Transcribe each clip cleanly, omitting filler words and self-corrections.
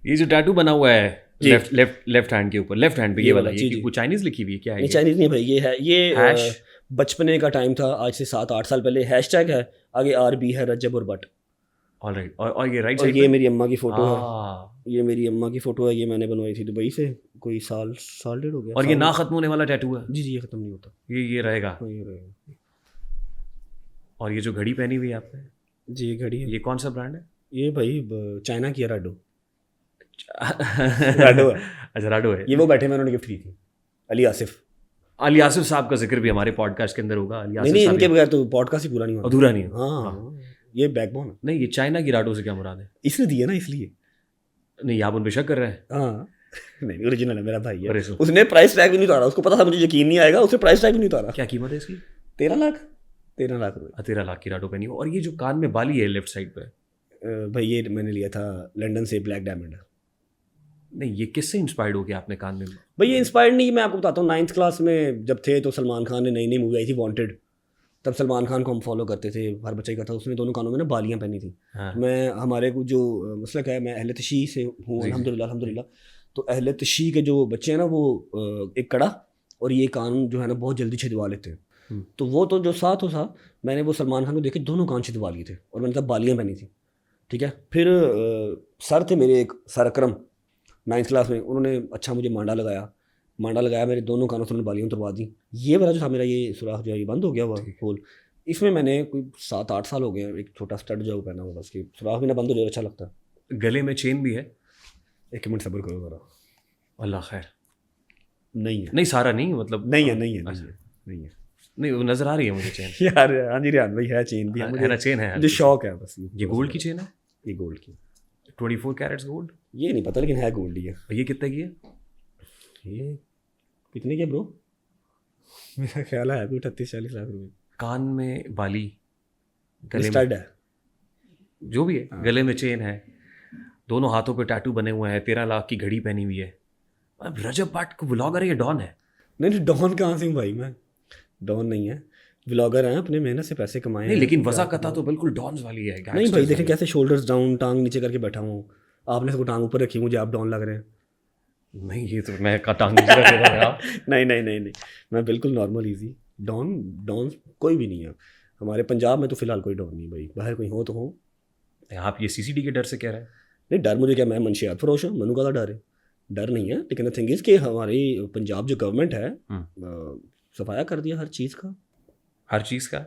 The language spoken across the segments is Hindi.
ये जो टैटू बना हुआ है जी। लेफ्ट हैंड के ऊपर, लेफ्ट हैंड पे ये ये वाला, वाला, जी, ये जी। वो चाइनीज लिखी हुई है क्या है नहीं ये? चाइनीज नहीं भाई, ये है, ये हैश? बचपने का टाइम था, आज से 7-8 साल पहले। हैशटैग है, आगे RB है, रजब और बट। ऑलराइट। और ये राइट और साइड ये पे? मेरी अम्मा की फ़ोटो है, हाँ। ये मेरी अम्मा की फ़ोटो है, ये मैंने बनवाई थी दुबई से, कोई साल डेढ़ हो गया। और ये साल- ना खत्म होने वाला टैटू है? जी जी, ये ख़त्म नहीं होता। ये रहेगा। हाँ, ये रहेगा। और ये जो घड़ी पहनी हुई है आपने, जी, ये घड़ी है, ये कौन सा ब्रांड है? ये भाई चाइना की है, राडो। राडो है। अच्छा, राडो है। ये वो बैठे, मैंने उन्हें गिफ्ट की थी, अली आसिफ। अली आसिफ साहब का जिक्र भी हमारे पॉडकास्ट के अंदर होगा। अली नहीं आसिफ नहीं, साहब इनके ये- बगैर तो पॉडकास्ट ही पूरा नहीं होता। अधूरा नहीं है। हाँ, ये बैकबोन है। नहीं, ये चाइना की राडो से क्या मुराद है? इसने दिया ना, इसलिए। नहीं, आप उन पे शक कर रहे हैं? हाँ नहीं, ओरिजिनल है, मेरा भाई है। अरे सो- उसने प्राइस टैग भी नहीं उतारा, उसको पता था मुझे यकीन नहीं आएगा, उसने प्राइस टैग भी नहीं उतारा। क्या कीमत है इसकी? 13 लाख, 13 लाख रुपए। 13 लाख की राडो पहनी हो। और ये जो कान में बाली है लेफ्ट साइड पे, भाई ये मैंने लिया था लंदन से, ब्लैक डायमंड। नहीं, ये किससे इंस्पायर्ड हो गया आपने कान में? भाई ये इंस्पायर्ड नहीं, मैं आपको बताता हूँ, 9th क्लास में जब थे तो सलमान खान ने नई नई मूवी आई थी वांटेड, तब सलमान खान को हम फॉलो करते थे, हर बच्चे का था। उसने दोनों कानों में ना बालियाँ पहनी थी। हाँ। मैं, हमारे को जो मसलक है, मैं अहले तशी से हूँ, जी। अल्हम्दुलिल्लाह। तो अहले तशी के जो बच्चे हैं ना, वो एक कड़ा और ये कान जो है ना बहुत जल्दी छिदवा लेते हैं। तो वो तो जो साथ हो साथ, मैंने वो सलमान खान को देखे दोनों कान छिदवा लिए थे, और मैंने तब बालियाँ पहनी थी। ठीक है, फिर सर थे मेरे, एक सर अकरम, 9th क्लास में, उन्होंने अच्छा मुझे मांडा लगाया, मेरे दोनों कानों से उन्होंने बालियाँ उतरवा दी। ये वाला जो था मेरा, ये सुराख जो है ये बंद हो गया हुआ होल, इसमें मैंने कोई 7-8 साल हो गए एक छोटा स्टड जो पहना हुआ, बस कि सुराख भी ना बंद हो जाए, अच्छा लगता है। गले में चेन भी है? एक मिनट सब्र करो जरा। अल्लाह खैर। नहीं है, नहीं, सारा नहीं, मतलब नहीं है, नहीं है, नहीं है नहीं, वो नजर आ रही है मुझे चेन। यार। हाँ जी रियान भाई, है चेन भी है, है ना, चेन है। मुझे शौक है बस। ये गोल्ड की चेन है? ये गोल्ड की, 24 कैरेट्स गोल्ड? ये नहीं पता, लेकिन है गोल्ड ही है। और ये कितने की है? ये कितने के ब्रो? मेरा ख्याल है अभी 38-40 लाख रुपए। कान में बाली, गले में स्टड है, जो भी है, गले में चेन है, दोनों हाथों पे टैटू बने हुए हैं, 13 लाख की घड़ी पहनी हुई है। अब रजब भट्ट को व्लॉगर है या डॉन है? नहीं डॉन कहाँ से हूँ भाई मैं, डॉन नहीं है, व्लॉगर हैं, अपने मेहनत से पैसे कमाए नहीं, हैं। लेकिन वज़ाक़ता तो बिल्कुल डॉन्स वाली है। नहीं भाई देखें कैसे शोल्डर्स डाउन, टांग नीचे करके बैठा हूँ, आपने सबको टांग ऊपर रखी, मुझे आप डाउन लग रहे हैं। नहीं, ये तो मैं टांग नीचे रख देता हूं आप। नहीं नहीं नहीं नहीं, मैं बिल्कुल नॉर्मल इजी डॉन कोई भी नहीं है हमारे पंजाब में, तो फिलहाल कोई डॉन नहीं भाई, बाहर कोई हो तो हो। आप ये CCD के डर से कह रहे हैं? नहीं डर मुझे क्या, मैं मंशियात फरोश हूँ, मनु का डर है, डर नहीं है। लेकिन द थिंग इज़ कि हमारी पंजाब जो गवर्नमेंट है, सफाया कर दिया हर चीज़ का, हर चीज़ का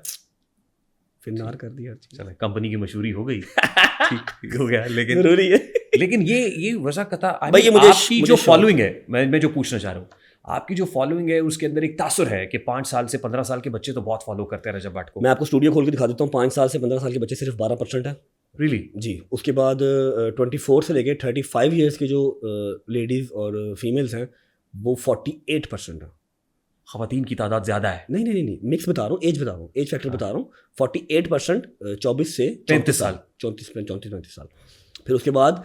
फिन्नार कर दिया हर चीज़। चले, कंपनी की मशहूरी हो गई। ठीक हो गया। लेकिन जरूरी है। लेकिन ये वज़ाक़ता भाई ये मुझे आपकी जो फॉलोइंग है, मैं जो पूछना चाह रहा हूँ, आपकी जो फॉलोइंग है उसके अंदर एक तासुर है कि 5 साल से 15 साल के बच्चे तो बहुत फॉलो करते हैं रजब भट्ट को। मैं आपको स्टूडियो खोल के दिखा देता हूँ, 5 साल से 15 साल के बच्चे सिर्फ 12% है। रियली? जी। उसके बाद 24 से लेके 35 ईयर्स के जो लेडीज़ और फीमेल्स हैं वो 48% है। ख़वातीन की तादाद ज़्यादा है? नहीं नहीं नहीं, मिक्स बता रहा हूँ, एज बता रहा हूँ, एज फैक्टर बता रहा हूँ। 48% 24 से 35 साल, 34-35 साल। फिर उसके बाद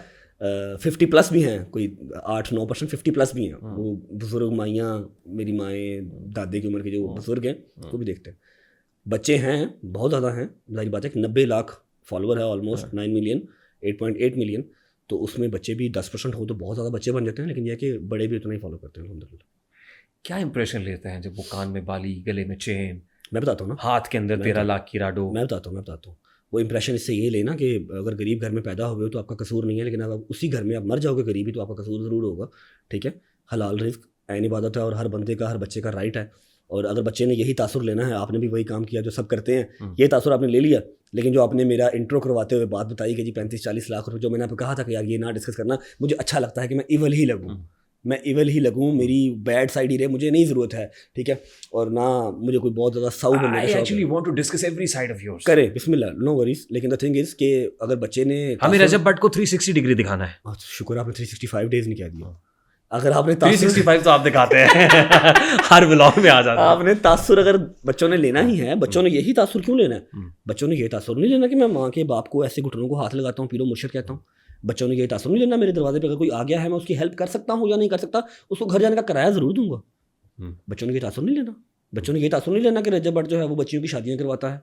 50 प्लस भी हैं, कोई 8-9% 50 प्लस भी हैं। वो बुजुर्ग माइयाँ, मेरी माएँ, दादी की उम्र के जो बुजुर्ग हैं वो भी देखते हैं। बच्चे हैं बहुत ज़्यादा हैं, जाहिर बात है कि 90 लाख फॉलोअर है, ऑलमोस्ट 9 मिलियन, 8.8 मिलियन। तो उसमें बच्चे भी 10% हो तो बहुत ज़्यादा बच्चे बन जाते हैं, लेकिन यह कि बड़े भी उतना ही फॉलो करते हैं अल्हम्दुलिल्लाह। क्या इंप्रेशन लेते हैं जब वो कान में बाली, गले में चेन, मैं बताता हूँ ना, हाथ के अंदर 13 लाख की राडो? मैं बताता हूँ। वो इंप्रेशन इससे ये लेना कि अगर गरीब घर में पैदा हो गए तो आपका कसूर नहीं है, लेकिन अगर उसी घर में आप मर जाओगे गरीबी तो आपका कसूर ज़रूर होगा। ठीक है, हलाल रिस्क ऐन इबादत है और हर बंदे का, हर बच्चे का राइट है। और अगर बच्चे ने यही तासुर लेना है, आपने भी वही काम किया जो सब करते हैं, ये तासुर आपने ले लिया। लेकिन जो आपने मेरा इंट्रो करवाते हुए बात बताई कि जी 35-40 लाख रुपए, जो मैंने आपको कहा था कि यार ये ना डिस्कस करना, मुझे अच्छा लगता है कि मैं इवल ही लगूँ, मेरी बैड साइड ही रहे, मुझे नहीं ज़रूरत है। ठीक है, और ना मुझे कोई बहुत ज़्यादा साउ बनने का शौक है। Actually want to discuss every side of yours. करे बिस्मिल्लाह, नो वरीज। लेकिन द थिंग इज कि अगर बच्चे ने, हमें रजब भट्ट को 360 डिग्री दिखाना है। शुक्र आपने 365 डेज नहीं कह दिया। अगर आपने 365 तो आप दिखाते हैं हर व्लॉग में आ जाता है। आपने तासुर अगर बच्चों ने लेना ही है, बच्चों ने यही तासुर क्यों लेना है? बच्चों ने ये तासुर नहीं लेना कि मैं माँ के बाप को ऐसे घुटनों को हाथ लगाता हूँ, पीरो मुर्शिद कहता हूँ। बच्चों ने ये तासुर नहीं लेना मेरे दरवाजे पे अगर कोई आ गया है, मैं उसकी हेल्प कर सकता हूँ या नहीं कर सकता, उसको घर जाने का किराया ज़रूर दूंगा। बच्चों ने ये तासुर नहीं लेना। बच्चों ने ये तासुर नहीं लेना कि रजब भट्ट जो है वो बच्चियों की शादियाँ करवाता है,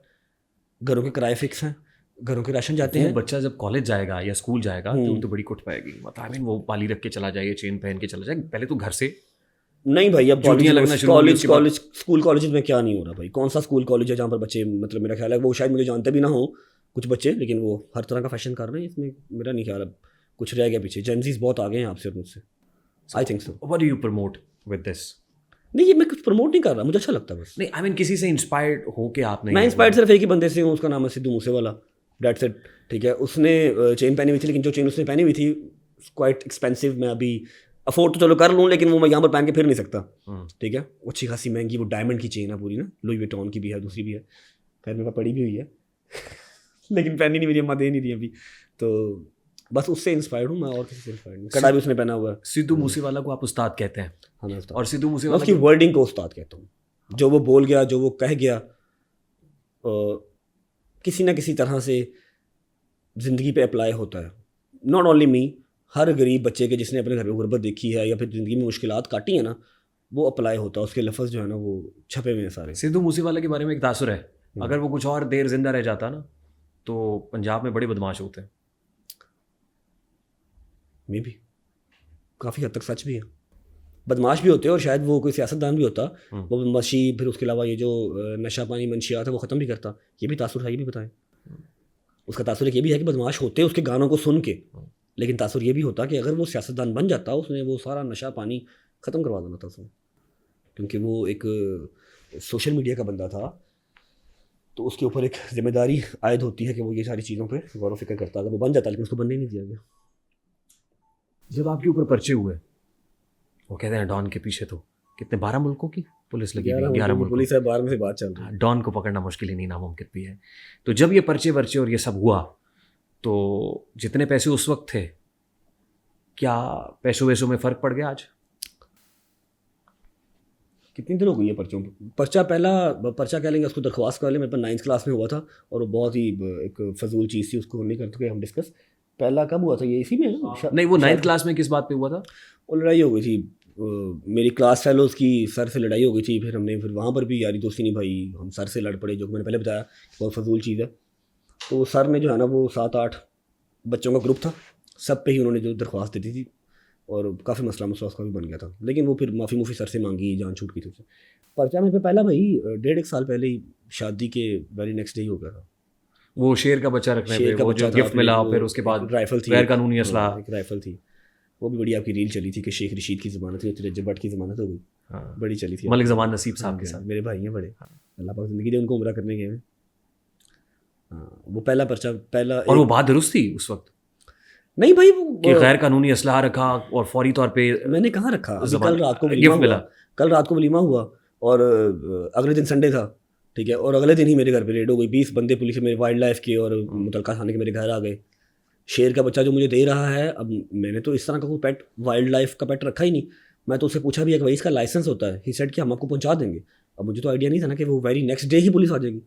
घरों के किराए फिक्स हैं, घरों के राशन जाते वो हैं। बच्चा जब कॉलेज जाएगा या स्कूल जाएगा तो बड़ी कुट पाएगी, मतलब आई मीन वो पाली रख के चला जाए, चेन पहन के चला जाए, पहले तो घर से नहीं भाई, अब चूतियां लगना शुरू होंगी, कॉलेज उसके बाद कॉलेज स्कूल कॉलेजेस में क्या नहीं हो रहा भाई? कौन सा स्कूल कॉलेज है जहाँ पर बच्चे, मतलब मेरा ख्याल है वो शायद मुझे जानते भी ना हो कुछ बच्चे, लेकिन वो हर तरह का फैशन कर रहे हैं। इसमें मेरा नहीं ख्याल अब कुछ रह गया पीछे। जेंजीज बहुत आगे हैं आपसे और मुझसे, I think so. What do you promote with this? नहीं, ये मैं कुछ प्रमोट नहीं कर रहा, मुझे अच्छा लगता है बस। नहीं आई मीन किसी से इंस्पायर्ड हो के आपने? मैं इंस्पायर्ड सिर्फ एक ही बंदे से हूँ, उसका नाम है सिद्धू मूसेवाला, दैट्स इट। ठीक है, उसने चेन पहनी हुई थी, लेकिन जो चेन उसने पहनी हुई थी क्वाइट एक्सपेंसिव। मैं अभी अफोर्ड तो चलो कर लूँ, लेकिन वो मैं यहाँ पर पहन के फिर नहीं सकता। ठीक है, वो अच्छी खासी महंगी, वो डायमंड की चेन है पूरी ना, लुई विटॉन की भी है, दूसरी भी है, खैर मेरे पास पड़ी भी हुई है लेकिन पहनी नहीं, मेरी अम्मा दे नहीं रही अभी। तो बस उससे इंस्पायर्ड हूँ मैं, और किसी से इंस्पायर्ड नहीं। कड़ा भी उसने पहना हुआ है। सिद्धू मूसेवाला को आप उस्ताद कहते हैं? हाँ मैं उस्ताद, और सिद्धू मैं मूसेवाला उसकी वर्डिंग को उस्ताद कहता हूँ। जो वो बोल गया, जो वो कह गया, किसी ना किसी तरह से ज़िंदगी पे अप्लाई होता है। नॉट ओनली मी, हर गरीब बच्चे के जिसने अपने घर में गुर्बत देखी है या फिर ज़िंदगी में मुश्किलात काटी है ना, वो अप्लाई होता है। उसके लफ्ज़ जो है ना वो छपे हुए हैं सारे। सिद्धू मूसेवाला के बारे में एक तासुर है, अगर वो कुछ और देर जिंदा रह जाता ना तो पंजाब में बड़े बदमाश होते हैं। मे भी काफ़ी हद तक सच भी है, बदमाश भी होते हैं, और शायद वो कोई सियासतदान भी होता, वो बदमाशी, फिर उसके अलावा ये जो नशा पानी मंशियात है वो ख़त्म भी करता। ये भी तासुर है, ये भी बताएं। उसका तासुर ये भी है कि बदमाश होते उसके गानों को सुन के, लेकिन तासुर ये भी होता कि अगर वो सियासतदान बन जाता, उसने वो सारा नशा पानी ख़त्म करवा देना था उसने, क्योंकि वो एक सोशल मीडिया का बंदा था, तो उसके ऊपर एक जिम्मेदारी आयद होती है कि वो ये सारी चीज़ों पे गौर व फिक्र करता। अगर वो बन जाता, लेकिन उसको बनने ही नहीं दिया गया। जब आपके ऊपर पर्चे हुए, वो कहते हैं डॉन के पीछे तो कितने 12 मुल्कों की पुलिस लगी हुई है, 11 मुल्कों पुलिस है, 12 में से बात चल रही है। डॉन को पकड़ना मुश्किल ही नहीं, नामुमकिन भी है। तो जब ये पर्चे वर्चे और ये सब हुआ, तो जितने पैसे उस वक्त थे, क्या पैसों वैसों में फ़र्क पड़ गया आज? कितनी देर हो गई है पर्चों पर? पर्चा पहला पर्चा कह लेंगे उसको, दरख्वास्त कर लें, मेरे पास 9th क्लास में हुआ था, और वो बहुत ही एक फजूल चीज़ थी, उसको नहीं करते हम डिस्कस। पहला कब हुआ था? ये इसी में नहीं, वो 9th क्लास में किस बात पे हुआ था? वो लड़ाई हो गई थी, मेरी क्लास फेलोज़ की सर से लड़ाई हो गई थी, फिर वहाँ पर भी यारी दोस्ती नहीं भाई, हम सर से लड़ पड़े, जो मैंने पहले बताया बहुत फजूल चीज़ है। तो सर ने जो है ना, वो 7-8 बच्चों का ग्रुप था, सब पे ही उन्होंने जो दरख्वास्त दी थी, और काफ़ी मसला उसका भी बन गया था, लेकिन वो फिर माफ़ी सर से मांगी, जान छूट की थी उससे। पर्चा मेरे पे पहला भाई 1.5 साल पहले ही, शादी के वेरी नेक्स्ट डे ही हो गया था। वो शेर का बच्चा रखने पे, वो जो गिफ्ट मिला, फिर उसके बाद राइफल थी, गैर कानूनी असला, एक राइफल थी, वो भी बड़ी आपकी रील चली थी कि शेख रशीद की ज़मानत थी, रजब भट्ट की ज़मानत हो गई। हाँ, बड़ी चली थी। मलिक ज़मान नसीब साहब के साथ, मेरे भाई हैं बड़े, अल्लाह पाक ज़िंदगी दे उनको, उम्रा करने गए हैं। हाँ, वो पहला पर्चा, पहला। और वो बात दुरुस्त थी उस वक्त? नहीं भाई, वो कि गैर कानूनी असलहा रखा और फौरी तौर पे मैंने कहाँ रखा? अभी कल रात को गिफ्ट मिला, कल रात को वलीमा हुआ, और अगले दिन संडे था, ठीक है, और अगले दिन ही मेरे घर पे रेड हो गई। 20 बंदे पुलिस मेरे वाइल्ड लाइफ के और मुतलका थाने के मेरे घर आ गए। शेर का बच्चा जो मुझे दे रहा है, अब मैंने तो इस तरह का कोई पेट, वाइल्ड लाइफ का पेट रखा ही नहीं। मैं तो उससे पूछा भी है कि भाई इसका लाइसेंस होता है? ही सेड कि हम आपको पहुंचा देंगे। अब मुझे तो आइडिया नहीं था ना कि वो वेरी नेक्स्ट डे ही पुलिस आ जाएगी।